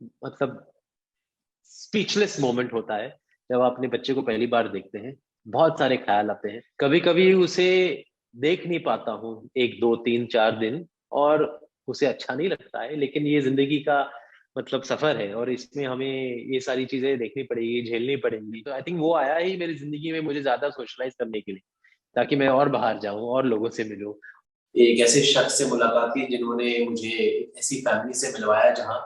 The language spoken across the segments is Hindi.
मतलब स्पीचलेस मोमेंट होता है जब आप अपने बच्चे को पहली बार देखते हैं। बहुत सारे ख्याल आते हैं, कभी कभी उसे देख नहीं पाता हूँ एक दो तीन चार दिन, और उसे अच्छा नहीं लगता है, लेकिन ये जिंदगी का मतलब सफर है और इसमें हमें ये सारी चीजें देखनी पड़ेगी, झेलनी पड़ेंगी। तो आई थिंक वो आया ही मेरी जिंदगी में मुझे ज्यादा सोशलाइज करने के लिए, ताकि मैं और बाहर जाऊं और लोगों से मिलूं। एक ऐसे शख्स से मुलाकात की जिन्होंने मुझे ऐसी फैमिली से मिलवाया जहाँ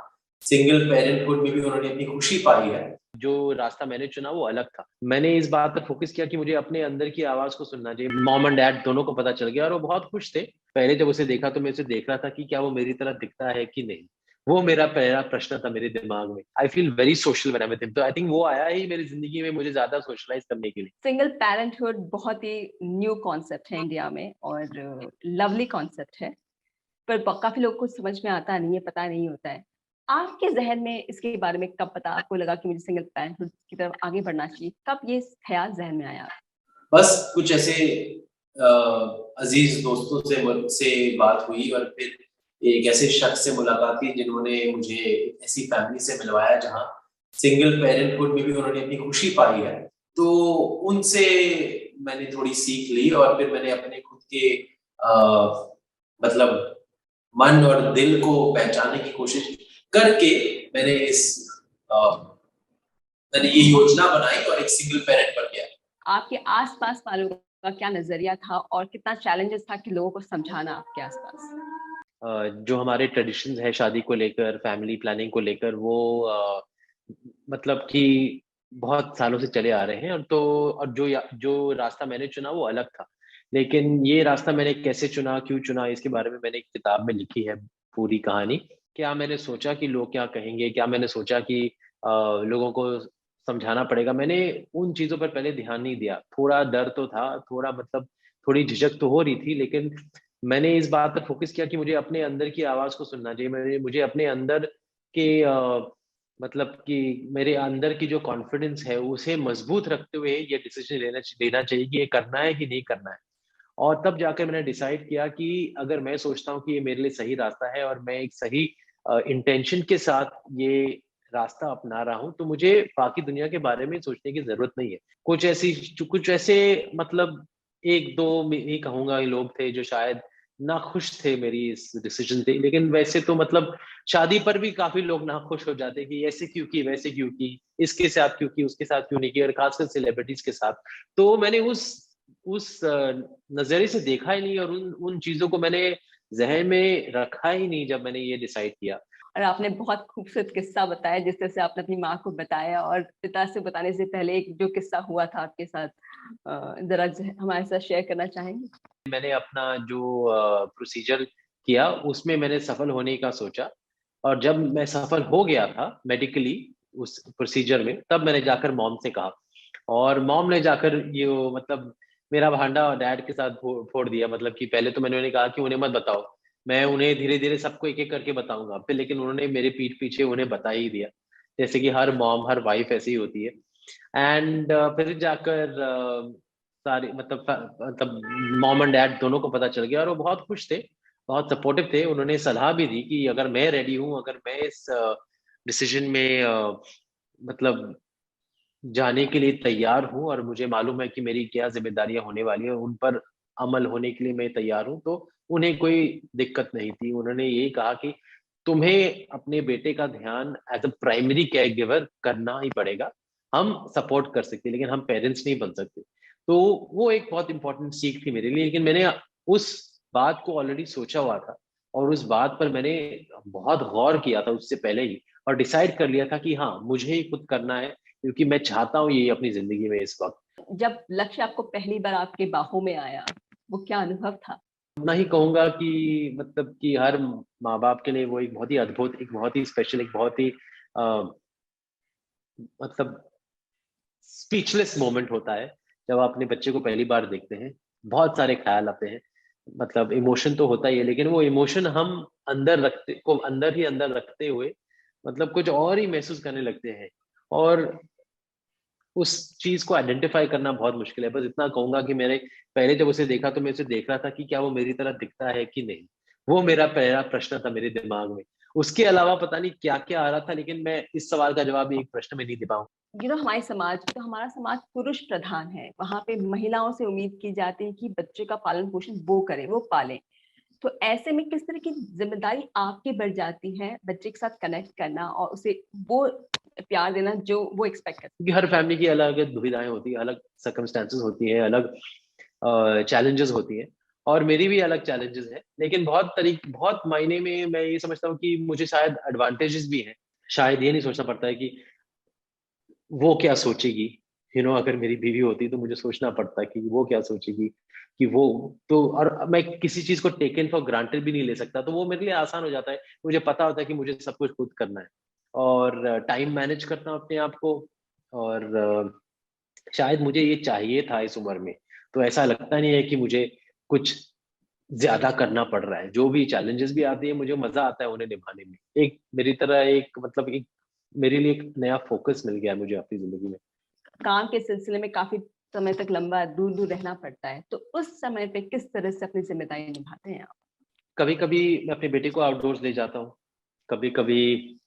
सिंगल पेरेंटहुड में भी उन्होंने अपनी खुशी पाई है। जो रास्ता मैंने चुना वो अलग था। मैंने इस बात पर फोकस किया कि मुझे अपने अंदर की आवाज को सुनना चाहिए। मॉम एंड डैड दोनों को पता चल गया और वो बहुत खुश थे। पहले जब उसे देखा तो मैं उसे देख रहा था कि क्या वो मेरी तरह दिखता है कि नहीं। वो मेरा पहला प्रश्न था मेरे दिमाग में। I feel very social when I with him. तो आई थिंक वो आया ही मेरी जिंदगी में मुझे ज्यादा सोशलाइज करने के लिए। सिंगल पेरेंटहुड बहुत ही न्यू कॉन्सेप्ट है इंडिया में और लवली कॉन्सेप्ट है, पर काफी लोगों को समझ में आता नहीं है, पता नहीं होता है। आपके जहन में इसके बारे में कब पता आपको लगा कि मुझे सिंगल पेरेंटहुड की तरफ आगे बढ़ना चाहिए? कब ये ख्याल जहन में आया? बस कुछ ऐसे अजीज दोस्तों से बात हुई और फिर एक ऐसे शख्स से मुलाकात की जिन्होंने मुझे ऐसी फैमिली से मिलवाया जहाँ सिंगल पेरेंटहुड में भी उन्होंने अपनी खुशी पाई है। तो उनसे मैंने थोड़ी सीख ली और फिर मैंने अपने खुद के मतलब मन और दिल को पहचानने की कोशिश करके मैंने अ, मैंने ये योजना बनाई और एक सिंगल पेरेंट बन गया। आपके आसपास वालों का क्या नजरिया था और कितना चैलेंजेस था कि लोगों को समझाना आपके आसपास? जो हमारे ट्रेडिशंस है शादी को लेकर, फैमिली प्लानिंग को लेकर, वो मतलब कि बहुत सालों से चले आ रहे हैं। और जो रास्ता मैंने चुना वो अलग था। लेकिन ये रास्ता मैंने कैसे चुना, क्यों चुना, इसके बारे में मैंने एक किताब में लिखी है पूरी कहानी। क्या मैंने सोचा कि लोग क्या कहेंगे, क्या मैंने सोचा कि लोगों को समझाना पड़ेगा, मैंने उन चीजों पर पहले ध्यान नहीं दिया। थोड़ा डर तो था, थोड़ा मतलब थोड़ी झिझक तो हो रही थी, लेकिन मैंने इस बात पर फोकस किया कि मुझे अपने अंदर की आवाज को सुनना चाहिए। मुझे अपने अंदर के मतलब कि मेरे अंदर की जो कॉन्फिडेंस है उसे मजबूत रखते हुए ये डिसीजन लेना चाहिए कि ये करना है कि नहीं करना है। और तब जाकर मैंने डिसाइड किया कि अगर मैं सोचता हूँ कि ये मेरे लिए सही रास्ता है और मैं एक सही इंटेंशन के साथ ये रास्ता अपना रहा हूँ, तो मुझे बाकी दुनिया के बारे में सोचने की जरूरत नहीं है। कुछ ऐसे मतलब एक दो मैं ही कहूंगा ये लोग थे जो शायद ना खुश थे मेरी इस डिसीजन से। लेकिन वैसे तो मतलब शादी पर भी काफी लोग ना खुश हो जाते कि ऐसे क्यों की, वैसे क्यों की, इसके साथ क्यों की, उसके साथ क्यों नहीं की, और खासकर सेलिब्रिटीज के साथ। तो मैंने उस नजरिए से देखा ही नहीं, और उन उन चीजों को मैंने जहन में रखा ही नहीं जब मैंने ये डिसाइड किया। और आपने बहुत खूबसूरत किस्सा बताया, जिस तरह से आपने अपनी माँ को बताया और पिता से बताने से पहले एक जो किस्सा हुआ था आपके साथ, जरा हमारे साथ शेयर करना चाहेंगे? मैंने अपना जो प्रोसीजर किया उसमें मैंने सफल होने का सोचा, और जब मैं सफल हो गया था मेडिकली उस प्रोसीजर में, तब मैंने जाकर मॉम से कहा। और मॉम ने जाकर ये मतलब मेरा भांडा डैड के साथ फोड़ दिया। मतलब कि पहले तो मैंने उन्हें कहा कि उन्हें मत बताओ, मैं उन्हें धीरे धीरे सबको एक एक करके बताऊंगा फिर, लेकिन उन्होंने मेरे पीठ पीछे उन्हें बता ही दिया, जैसे कि हर मॉम हर वाइफ ऐसी ही होती है। एंड फिर जाकर सारे मतलब मॉम एंड डैड दोनों को पता चल गया और वो बहुत खुश थे, बहुत सपोर्टिव थे। उन्होंने सलाह भी दी कि अगर मैं रेडी हूँ, अगर मैं इस डिसीजन में मतलब जाने के लिए तैयार हूँ, और मुझे मालूम है कि मेरी क्या जिम्मेदारियां होने वाली है, उन पर अमल होने के लिए मैं तैयार हूँ, तो उन्हें कोई दिक्कत नहीं थी। उन्होंने यही कहा कि तुम्हें अपने बेटे का ध्यान as a primary caregiver करना ही पड़ेगा। हम सपोर्ट कर सकते हैं लेकिन हम पेरेंट्स नहीं बन सकते। तो वो एक बहुत इंपॉर्टेंट सीख थी मेरे लिए। लेकिन मैंने उस बात को ऑलरेडी सोचा हुआ था, और उस बात पर मैंने बहुत गौर किया था उससे पहले ही, और डिसाइड कर लिया था कि हाँ मुझे ही खुद करना है, क्योंकि मैं चाहता हूँ ये अपनी जिंदगी में इस वक्त। जब लक्ष्य आपको पहली बार आपके बाहों में आया, वो क्या अनुभव था? इतना ही कहूंगा कि मतलब कि हर माँ बाप के लिए वो एक बहुत ही अद्भुत, एक बहुत ही स्पेशल, एक बहुत ही अ, मतलब स्पीचलेस मोमेंट होता है जब आप अपने बच्चे को पहली बार देखते हैं। बहुत सारे ख्याल आते हैं, मतलब इमोशन तो होता ही है, लेकिन वो इमोशन हम अंदर ही अंदर रखते हुए मतलब कुछ और ही महसूस करने लगते हैं। और उस चीज को आइडेंटिफाई करना बहुत मुश्किल है। बस इतना कहूंगा कि मैंने पहले जब उसे देखा तो मैं उसे देख रहा था कि क्या वो मेरी तरह दिखता है कि नहीं। वो मेरा पहला प्रश्न था मेरे दिमाग में। उसके अलावा पता नहीं क्या क्या आ रहा था, लेकिन मैं इस सवाल का जवाब एक प्रश्न में नहीं दे पाऊँ। हमारे समाज तो हमारा समाज पुरुष प्रधान है, वहां पे महिलाओं से उम्मीद की जाती है कि बच्चे का पालन पोषण वो करे, वो पाले। तो ऐसे में किस तरह की जिम्मेदारी आपकी बढ़ जाती है बच्चे के साथ कनेक्ट करना और उसे वो प्यार देना जो वो एक्सपेक्ट करता क्योंकि हर फैमिली की अलग अलग दुविधाएं होती है, अलग सर्कमस्टेंसेस होती है, अलग चैलेंजेस होती है, और मेरी भी अलग चैलेंजेस है। लेकिन बहुत मायने में मैं ये समझता हूँ कि मुझे शायद एडवांटेजेस भी हैं। शायद ये नहीं सोचना पड़ता है कि वो क्या सोचेगी। अगर मेरी बीवी होती तो मुझे सोचना पड़ता कि वो क्या सोचेगी, कि वो तो, और मैं किसी चीज को टेकन फॉर ग्रांटेड भी नहीं ले सकता, तो वो मेरे लिए आसान हो जाता है। मुझे पता होता है कि मुझे सब कुछ खुद करना है, और टाइम मैनेज करना अपने आप को। और शायद मुझे ये चाहिए था इस उम्र में। तो ऐसा लगता नहीं है कि मुझे कुछ ज्यादा करना पड़ रहा है। जो भी चैलेंजेस भी आती है, मुझे मजा आता है उन्हें निभाने में। एक मेरी तरह एक मतलब एक मेरे लिए एक नया फोकस मिल गया है मुझे अपनी जिंदगी में। है। काम के सिलसिले में काफी समय तक लंबा दूर दूर रहना पड़ता है, तो उस समय पे किस तरह से अपनी जिम्मेदारी निभाते हैं आप? कभी कभी मैं अपने बेटे को आउटडोर्स ले जाता हूँ। कभी कभी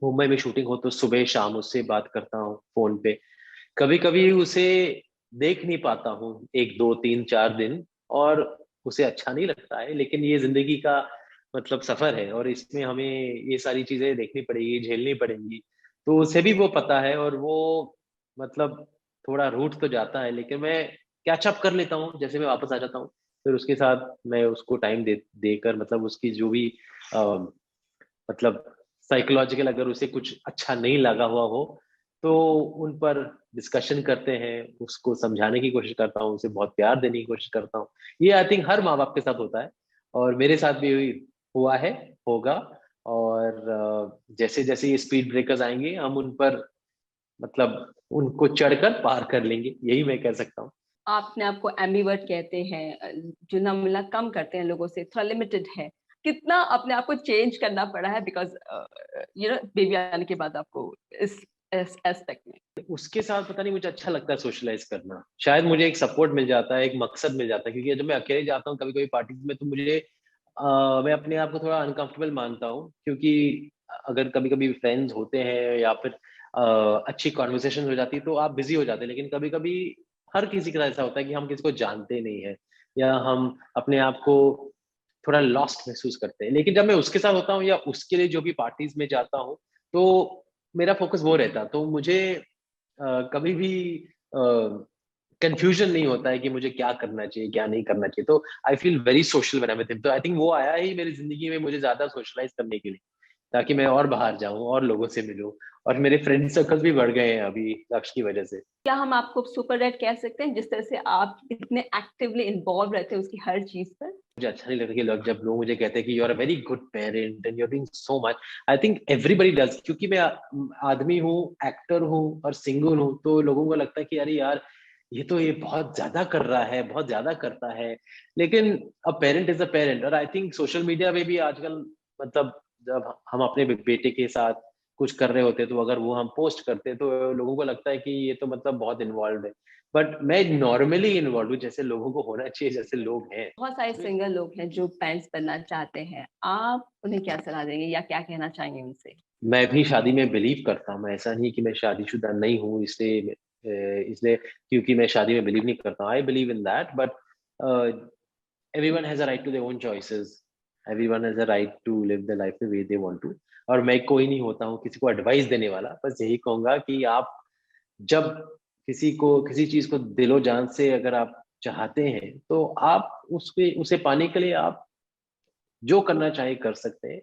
मुंबई में शूटिंग हो तो सुबह शाम उससे बात करता हूँ फोन पे। कभी कभी उसे देख नहीं पाता हूँ 1 2 3 4 दिन, और उसे अच्छा नहीं लगता है। लेकिन ये जिंदगी का मतलब सफर है, और इसमें हमें ये सारी चीजें देखनी पड़ेगी, झेलनी पड़ेंगी। तो उसे भी वो पता है, और वो मतलब थोड़ा रूठ तो जाता है, लेकिन मैं कैच अप कर लेता हूँ जैसे मैं वापस आ जाता हूँ। फिर उसके साथ मैं उसको टाइम दे देकर, मतलब उसकी जो भी मतलब साइकोलॉजिकल, अगर उसे कुछ अच्छा नहीं लगा हुआ हो तो उन पर डिस्कशन करते हैं, उसको समझाने की कोशिश करता हूँ, उसे बहुत प्यार देने की कोशिश करता हूँ। ये आई थिंक हर माँ बाप के साथ होता है, और मेरे साथ भी हुआ है, होगा। और जैसे जैसे ये स्पीड ब्रेकर्स आएंगे, हम उन पर मतलब उनको चढ़कर पार कर लेंगे, यही मैं कह सकता हूँ। आपने आपको एम्बिवर्ट कहते हैं, जुलना मिलना कम करते हैं लोगों से, थोड़ा लिमिटेड है। कितना अपने आप को चेंज करना पड़ा है बिकॉज बेबी आने के बाद आपको इस एस्पेक्ट में? उसके साथ पता नहीं, मुझे अच्छा लगता है सोशलाइज करना। शायद मुझे एक सपोर्ट मिल जाता है, एक मकसद मिल जाता है। क्योंकि जब मैं अकेले जाता हूँ कभी कभी पार्टीज में, तो मैं अपने आप को थोड़ा अनकंफर्टेबल मानता हूँ। क्योंकि अगर कभी कभी फ्रेंड्स होते हैं या फिर अच्छी कॉन्वर्सेशन हो जाती है, तो आप बिजी हो जाते हैं। लेकिन कभी कभी हर किसी के साथ ऐसा होता है कि हम किसी को जानते नहीं है, या हम अपने आप को थोड़ा लॉस्ट महसूस करते हैं। लेकिन जब मैं उसके साथ होता हूँ, या उसके लिए जो भी पार्टीज में जाता हूँ, तो मेरा फोकस वो रहता। तो मुझे कभी भी कंफ्यूजन नहीं होता है कि मुझे क्या करना चाहिए, क्या नहीं करना चाहिए। तो I feel very social when I with him. तो आई थिंक वो आया ही मेरी जिंदगी में मुझे ज्यादा सोशलाइज करने के लिए, ताकि मैं और बाहर जाऊं और लोगों से मिलूं। और मेरे फ्रेंड सर्कल भी बढ़ गए हैं अभी लक्ष्य की वजह से। क्या हम आपको सुपर डेड कह सकते हैं, जिस तरह से आप इतने एक्टिवली इन्वॉल्व रहते हैं उसकी हर चीज पर? मुझे अच्छा नहीं लगता कि लोग, जब लोग मुझे कहते हैं कि you are a very good parent and you are doing so much. I think everybody does, क्योंकि मैं आदमी हूँ, एक्टर हूँ और सिंगर हूँ। तो लोगों को लगता है कि अरे यार, ये बहुत ज्यादा कर रहा है, बहुत ज्यादा करता है। लेकिन a parent is a parent. और आई थिंक सोशल मीडिया पे भी आजकल मतलब जब हम अपने बेटे के साथ कुछ कर रहे होते हैं, तो अगर वो हम पोस्ट करते हैं, तो लोगों को लगता है कि ये तो मतलब बहुत इन्वॉल्व है। बट मैं नॉर्मली इन्वॉल्व हूँ, जैसे लोगों को होना चाहिए, जैसे लोग हैं। बहुत सारे सिंगल लोग हैं जो पेरेंट्स बनना चाहते हैं, आप उन्हें क्या सलाह देंगे या क्या कहना चाहेंगे उनसे? मैं भी शादी में बिलीव करता हूँ। ऐसा नहीं कि मैं शादीशुदा नहीं हूँ, इसलिए क्योंकि मैं शादी में बिलीव नहीं करता। I believe in that, but everyone has a right to their own choices. Everyone has a right to live the life the way they want to. और मैं कोई नहीं होता हूँ किसी को एडवाइस देने वाला। बस यही कहूंगा कि आप जब किसी चीज को दिलो जान से अगर आप चाहते हैं, तो आप उसे पाने के लिए आप जो करना चाहे कर सकते हैं।